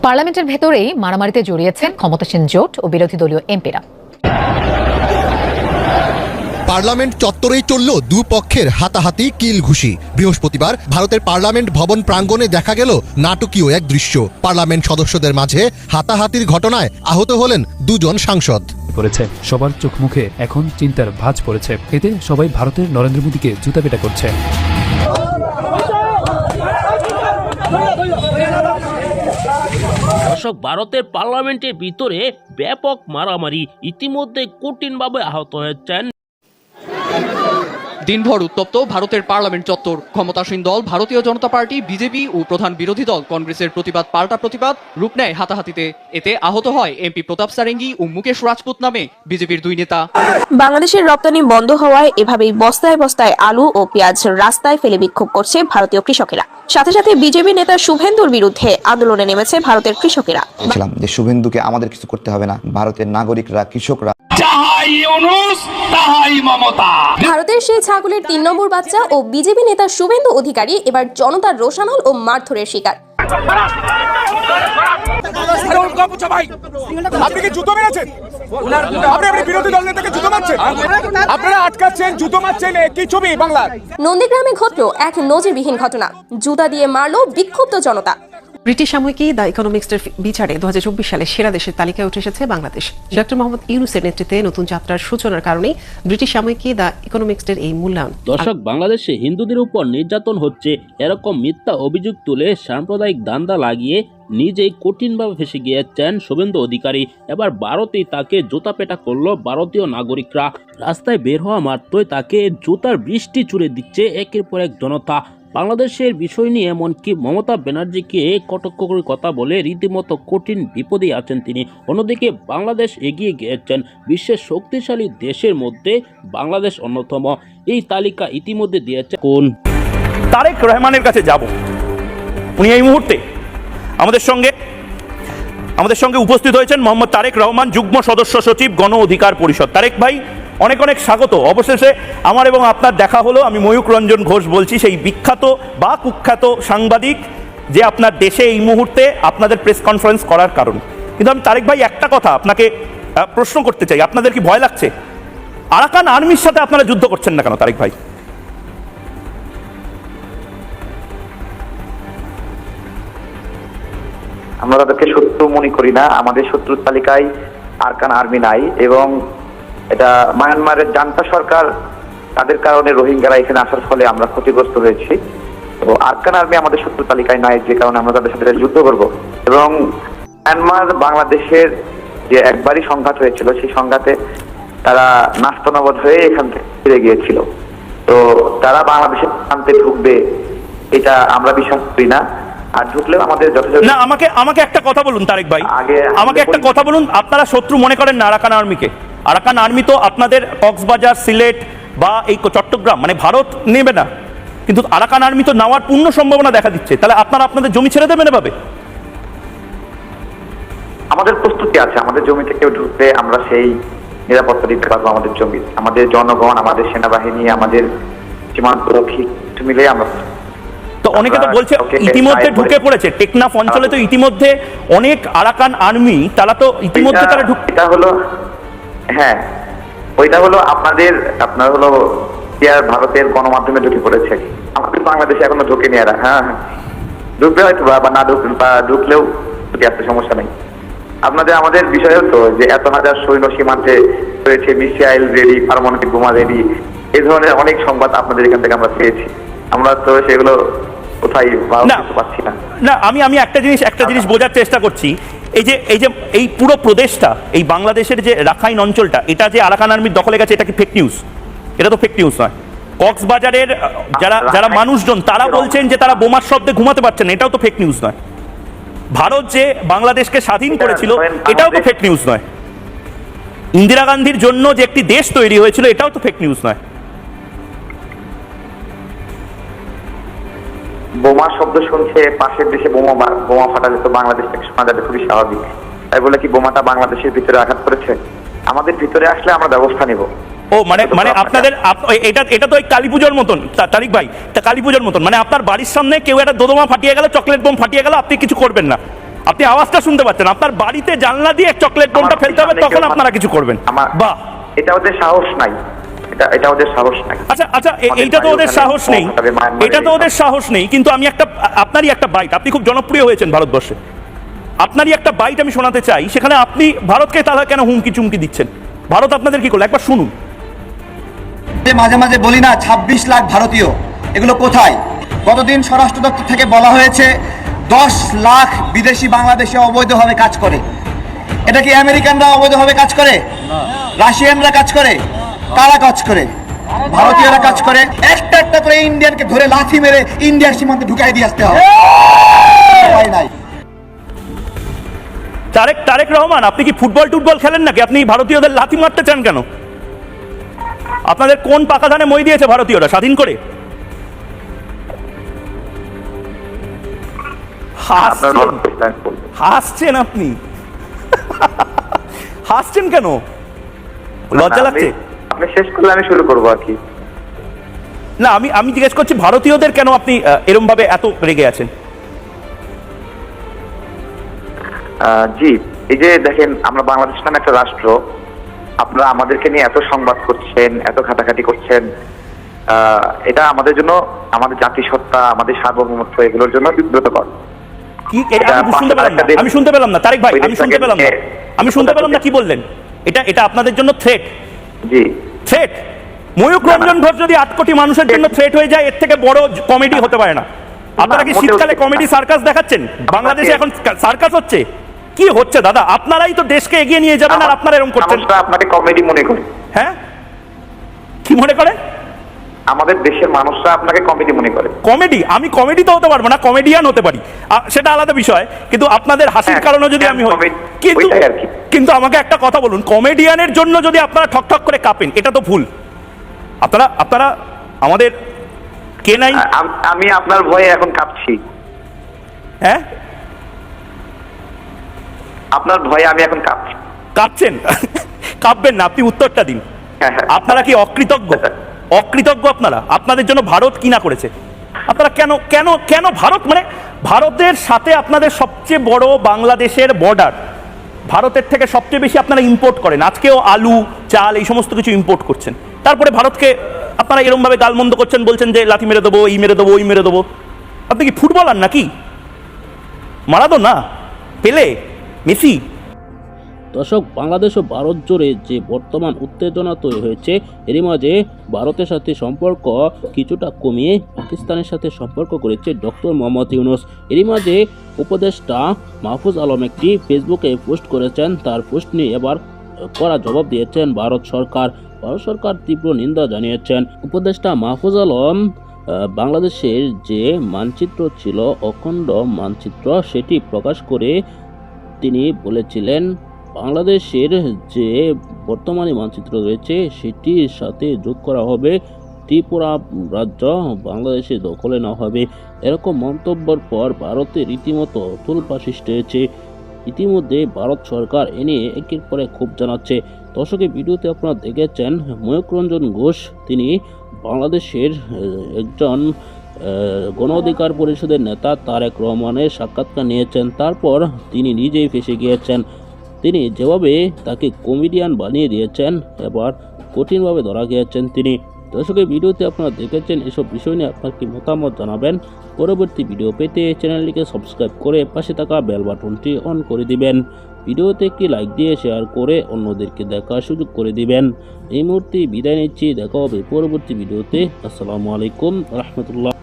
পার্লামেন্টের ভেতরেই মারামারিতে জড়িয়েছেন ক্ষমতাসীন জোট ও বিরোধী দলীয় এমপিরা। পার্লামেন্ট চত্বরেই চলল দুপক্ষের হাতাহাতি কিল ঘুষি। বৃহস্পতিবার ভারতের পার্লামেন্ট ভবন প্রাঙ্গণে দেখা গেল নাটকীয় এক দৃশ্য। পার্লামেন্ট সদস্যদের মাঝে হাতাহাতির ঘটনায় আহত হলেন দুজন সাংসদ। পড়েছে সবার চোখ মুখে এখন চিন্তার ভাঁজ পড়েছে। এতে সবাই ভারতের নরেন্দ্র মোদীকে জুতাপেটা করছে। দর্শক, ভারতের পার্লামেন্টের ভিতরে ব্যাপক মারামারি, ইতিমধ্যে কঠিনভাবে আহত হয়েছেন। দিনভর উত্তপ্ত ভারতের পার্লামেন্ট চত্বর। ক্ষমতাসীন দল ভারতীয় জনতা পার্টি, বিজেপি ও প্রধান বিরোধী দল কংগ্রেসের প্রতিবাদ পাল্টা প্রতিবাদ রূপ নেয় হাতাহাতিতে। এতে আহত হয় এমপি প্রতাপ সারেঙ্গি ও মুকেশ রাজপুত নামে বিজেপির দুই নেতা। বাংলাদেশের রপ্তানি বন্ধ হওয়ায় এভাবেই বস্তায় বস্তায় আলু ও পেঁয়াজ রাস্তায় ফেলে বিক্ষোভ করছে ভারতীয় কৃষকেরা। সাথে সাথে বিজেপি নেতা শুভেন্দুর বিরুদ্ধে আন্দোলনে নেমেছে ভারতের কৃষকেরা। বলছিলাম যে শুভেন্দুকে আমাদের কিছু করতে হবে না, ভারতের নাগরিকরা, কৃষকরা। ভারতের সেই ছাগলের ৩ নম্বর বাচ্চা ও বিজেপি নেতা শুভেন্দু অধিকারী এবার জনতার রোষানল ও মারধরের শিকার। আপনি কি জুতো মেরেছেন? আপনি বিরোধী দল নেতাকে জুতো মারছেন? আপনারা আটকাচ্ছেন, জুতো মারছেন। কি ছবি বাংলার? নন্দীগ্রামে ঘটল এক নজিরবিহীন ঘটনা। জুতা দিয়ে মারল বিক্ষুব্ধ জনতা। ব্রিটিশ সাময়িকী দ্য ইকোনমিক্সের বিচারে 2024 সালে সেরা দেশের তালিকায় উঠে এসেছে বাংলাদেশ। ডক্টর মোহাম্মদ ইউনূসের নেতৃত্বে নতুন যাত্রার সূচনার কারণেই ব্রিটিশ সাময়িকী দ্য ইকোনমিক্সের এই মূল্যায়ন। দর্শক, বাংলাদেশে হিন্দুদের উপর নির্যাতন হচ্ছে এরকম মিথ্যা অভিযোগ তুলে সাম্প্রদায়িক দান্দা লাগিয়ে নিজেই কঠিনভাবে ফেসে গিয়েছেন শুভেন্দু অধিকারী। এবার ভারতেই তাকে জুতাপেটা করলো ভারতীয় নাগরিকরা। রাস্তায় বের হওয়া মাত্রই তাকে জুতার বৃষ্টি ছুড়ে দিচ্ছে একের পর এক জনতা। বাংলাদেশের বিষয় নিয়ে এমনকি মমতা ব্যানার্জিকে কটাক্ষ করে কথা বলে রীতিমতো কঠিন বিপদে আছেন তিনি। অন্যদিকে বাংলাদেশ এগিয়ে গিয়েছেন বিশ্বের শক্তিশালী দেশের মধ্যে বাংলাদেশ অন্যতম। এই তালিকা ইতিমধ্যে দিয়েছে কোন তারেক রহমানের কাছে যাব। উনি এই মুহূর্তে আমাদের সঙ্গে উপস্থিত হয়েছেন মোহাম্মদ তারেক রহমান, যুগ্ম সদস্য সচিব, গণ অধিকার পরিষদ। তারেক ভাই, অনেক অনেক স্বাগত। অবশেষে আমার এবং আপনার দেখা হলো। আমি ময়ূক রঞ্জন ঘোষ বলছি, সেই বিখ্যাত বা কুখ্যাত সাংবাদিক যে আপনার দেশে এই মুহূর্তে আপনাদের প্রেস কনফারেন্স করার কারণ। কিন্তু আমি তারেক ভাই একটা কথা আপনাকে প্রশ্ন করতে চাই, আপনাদের কি ভয় লাগছে? আরাকান আর্মির সাথে আপনারা যুদ্ধ করছেন না কেন তারেক ভাই? আমরা তাদেরকে শত্রু মনে করি না। আমাদের শত্রুর তালিকায় আরাকান আর্মি নাই, এবং এটা মায়ানমারের জান্তা সরকার, তাদের কারণে রোহিঙ্গারা এখানে আসার ফলে আমরা ক্ষতিগ্রস্ত হয়েছি। তো আরাকান আর্মি আমাদের শত্রু তালিকায় নাই, যে কারণে আমরা তাদের সাথে যুদ্ধ করব। এবং মায়ানমার বাংলাদেশের যে একবারই সংঘাত হয়েছিল, সেই সংঘাতে তারা নাস্তানাবদ হয়ে এখান থেকে ফিরে গিয়েছিল। তো তারা বাংলাদেশের প্রান্তে ঢুকবে এটা আমরা বিশ্বাস করি না। আর ঢুকলেও আমাদের যথেষ্ট না। আমাকে একটা কথা বলুন তারেক ভাই, আমাকে একটা কথা বলুন, আপনারা শত্রু মনে করেন না আরাকান আর্মিকে? আরাকান আর্মি তো আপনাদের কক্সবাজার, সিলেট বা এই চট্টগ্রাম, মানে ভারত নেবে না, কিন্তু আরাকান আর্মি তো নেওয়ার পূর্ণ সম্ভাবনা দেখা দিচ্ছে। তাহলে আপনারা আপনাদের জমি ছেড়ে দেবেন এভাবে? আমাদের প্রস্তুতি আছে, আমাদের জমিতে কেউ ঢুকলে আমরা সেই নিরাপত্তা দিতে পারবো। আমাদের জমি, আমাদের জনগণ, আমাদের সেনাবাহিনী, আমাদের সীমান্ত রক্ষী মিলে আমরা। তো অনেকে তো বলছে ইতিমধ্যে ঢুকে পড়েছে টেকনাফ অঞ্চলে, তো ইতিমধ্যে অনেক আরাকান আর্মি তারা তো ইতিমধ্যে তারা এটা হলো, হ্যাঁ ওইটা হলো আপনার হলো ভারতের গণমাধ্যমে ঢুকে পড়েছে। আমাদের বাংলাদেশে এখনো ঢুকেনি এরা। হ্যাঁ, ঢুকবে হয়তো বা না ঢুকবে, বা ঢুকলেও ঢুকে আসতে সমস্যা নেই। আমাদের বিষয় হতো যে এত হাজার সৈন্য সীমান্তে রয়েছে, মিসাইল রেডি, পারমাণবিক বোমা রেডি, এই ধরনের অনেক সংবাদ আপনাদের এখান থেকে আমরা পেয়েছি। আমরা তো সেগুলো কোথায় পাচ্ছি না। না, আমি একটা জিনিস বোঝার চেষ্টা করছি। এই পুরো প্রদেশটা, এই বাংলাদেশের যে রাখাইন অঞ্চলটা, এটা যে আরাকান আর্মির দখলে গেছে, এটা কি ফেক নিউজ? এটা তো ফেক নিউজ নয়। কক্সবাজারের যারা মানুষজন তারা বলছেন যে তারা বোমার শব্দে ঘুমাতে পারছেন, এটাও তো ফেক নিউজ নয়। ভারত যে বাংলাদেশকে স্বাধীন করেছিল, এটাও তো ফেক নিউজ নয়। ইন্দিরা গান্ধীর জন্য যে একটি দেশ তৈরি হয়েছিল, এটাও তো ফেক নিউজ নয়। বোমা শব্দ শুনছে, পাশের দেশে বোমা ফাটালে তো বাংলাদেশ থেকে শোনা যাবে, খুবই স্বাভাবিক। তাই বলে কি বোমাটা বাংলাদেশের ভিতরে আঘাত করেছে? আমাদের ভিতরে আসলে আমরা ব্যবস্থা নিব। ও মানে আপনাদের এটা তো কালী পুজোর মতন তারিক ভাই, কালী পুজোর মতন, মানে আপনার বাড়ির সামনে কেউ একটা দোদমা ফাটিয়ে গেল, চকলেট বোম ফাটিয়ে গেল, আপনি কিছু করবেন না। আপনি আওয়াজটা শুনতে পাচ্ছেন, আপনার বাড়িতে জানলা দিয়ে চকলেট বোমটা ফেলতে হবে, তখন আপনারা কিছু করবেন। বাহ, এটা ওদের সাহস নাই, এটা ওদের সাহস নাই। আচ্ছা আচ্ছা, এইটা তো ওদের সাহস নেই, এটা তো ওদের সাহস নেই। কিন্তু আমি আপনারই একটা বাইট, আপনি খুব জনপ্রিয় হয়েছেন ভারতবর্ষে, আপনারই একটা বাইট আমি শোনাতে চাই। সেখানে আপনি ভারতকে তাহলে কেন হুমকি চুমকি দিচ্ছেন? ভারত আপনাদের কি করলো একবার শুনুন। মাঝে মাঝে বলি না 26 লাখ ভারতীয়, এগুলো কোথায়? গতদিন স্বরাষ্ট্র দপ্তর থেকে বলা হয়েছে 10 লাখ বিদেশি বাংলাদেশে অবৈধভাবে কাজ করে। এটা কি আমেরিকানরা অবৈধভাবে কাজ করে? রাশিয়ানরা কাজ করে? কারা কাজ করে? ভারতীয়রা কাজ করে। একটা একটা করে ইন্ডিয়ানকে ধরে লাথি মেরে ইন্ডিয়ার সীমান্তে ঢুকাই দিয়ে আসতে হবে। নাই তারেক রহমান, আপনি কি ফুটবল টুটবল খেলেন নাকি? আপনি ভারতীয়দের লাথি মারতে চান কেন? আপনাদের কোন পাকা ধানে মই দিয়েছে ভারতীয়রা স্বাধীন করে? হাসছেন আপনি, হাসছেন কেন? লজ্জা লাগছে? আপনি শেষ করলে আমি শুরু করবো আর কি। না, আমি জিজ্ঞেস করছি ভারতীয়দের কেন আপনি এরকম ভাবে এত রেগে আছেন? জি, এই যে দেখেন, আমরা বাংলাদেশ নামে একটা রাষ্ট্র, আপনারা আমাদেরকে নিয়ে এত সংবাদ করছেন, এত ঘাটাঘাটি করছেন, এটা আমাদের জন্য, আমাদের জাতিসত্তা, আমাদের সার্বভৌমত্ব, এগুলোর জন্য বিব্রতকর। আমি শুনতে পেলাম না তারেক ভাই, আমি শুনতে পেলাম না কি বললেন? এটা আপনাদের জন্য থ্রেট? জি, থ্রেট। ময়ূক রঞ্জন ঘোষ যদি 8 কোটি মানুষের জন্য থ্রেট হয়ে যায়, এর থেকে বড় কমেডি হতে পারে না। আপনারা কি শীতকালে কমেডি সার্কাস দেখাচ্ছেন? বাংলাদেশে এখন সার্কাস হচ্ছে? কি হচ্ছে দাদা? আপনারাই তো দেশকে এগিয়ে নিয়ে যাবেন, আর আপনারা এরকম করছেন। আপনাকে কমেডি মনে করে? হ্যাঁ, কি মনে করে? আমাদের দেশের মানুষরা আপনাকে কমেডি মনে করে। কমেডি? আমি কমেডি তো হতে পারবো না, কমেডিয়ান হতে পারি, সেটা আলাদা বিষয়। কিন্তু আপনাদের হাসির কারণে যদি আমি হই, কিন্তু আমাকে একটা কথা বলুন, কমেডিয়ানের জন্য যদি আপনারা ঠক ঠক করে কাঁপেন, এটা তো ভুল। আপনারা আমাদের কে নাই? আমি আপনার ভয়ে এখন কাঁপছি। হ্যাঁ, আপনার ভয়ে আমি এখন কাঁপছি। কাঁপছেন? কাঁপবেন না, আপনি উত্তরটা দিন। আপনারা কি অকৃতজ্ঞ? অকৃতজ্ঞ আপনারা? আপনাদের জন্য ভারত কি না করেছে? আপনারা কেন কেন কেন ভারত, মানে ভারতের সাথে আপনাদের সবচেয়ে বড় বাংলাদেশের বর্ডার, ভারতের থেকে সবচেয়ে বেশি আপনারা ইম্পোর্ট করেন। আজকেও আলু, চাল, এই সমস্ত কিছু ইম্পোর্ট করছেন। তারপরে ভারতকে আপনারা এরকম ভাবে গালমন্দ করছেন, বলছেন যে লাথি মেরে দেবো, এই মেরে দেবো, ওই মেরে দেবো। আপনি কি ফুটবলার নাকি? মারাদোনা, পেলে, মেসি? দর্শক, বাংলাদেশ ও ভারত জুড়ে যে বর্তমান উত্তেজনা তৈরি হয়েছে, এরই মাঝে ভারতের সাথে সম্পর্ক কিছুটা কমিয়ে পাকিস্তানের সাথে সম্পর্ক করেছে ডক্টর মোহাম্মদ ইউনূস। এরই মাঝে উপদেষ্টা মাহফুজ আলম একটি ফেসবুকে পোস্ট করেছেন। তার পোস্ট নিয়ে এবার কড়া জবাব দিয়েছেন ভারত সরকার। ভারত সরকার তীব্র নিন্দা জানিয়েছেন। উপদেষ্টা মাহফুজ আলম বাংলাদেশের যে মানচিত্র ছিল, অখণ্ড মানচিত্র, সেটি প্রকাশ করে তিনি বলেছিলেন বাংলাদেশের যে বর্তমানে মানচিত্র রয়েছে সেটির সাথে যোগ করা হবে, ত্রিপুরা রাজ্য বাংলাদেশের দখলে না হবে। এরকম মন্তব্যের পর ভারতে রীতিমতো তোলপাড় সৃষ্টি হয়েছে। ইতিমধ্যে ভারত সরকার এ নিয়ে একের পর এক ক্ষোভ জানাচ্ছে। দর্শকের ভিডিওতে আপনারা দেখেছেন ময়ূক রঞ্জন ঘোষ, তিনি বাংলাদেশের একজন গণ অধিকার পরিষদের নেতা তারেক রহমানের সাক্ষাৎকার নিয়েছেন। তারপর তিনি নিজেই ফেঁসে গিয়েছেন। তিনি যেভাবে তাকে কমেডিয়ান বানিয়ে দিয়েছেন, এবার কঠিনভাবে ধরা গিয়েছেন তিনি। দর্শকের ভিডিওতে আপনারা দেখেছেন। এসব বিষয় নিয়ে আপনার কি মতামত জানাবেন। পরবর্তী ভিডিও পেতে চ্যানেলটিকে সাবস্ক্রাইব করে পাশে থাকা বেল বাটনটি অন করে দিবেন। ভিডিওতে একটি লাইক দিয়ে শেয়ার করে অন্যদেরকে দেখার সুযোগ করে দিবেন। এই মুহূর্তে বিদায় নিচ্ছি, দেখা হবে পরবর্তী ভিডিওতে। আসসালামু আলাইকুম রহমতুল্লাহ।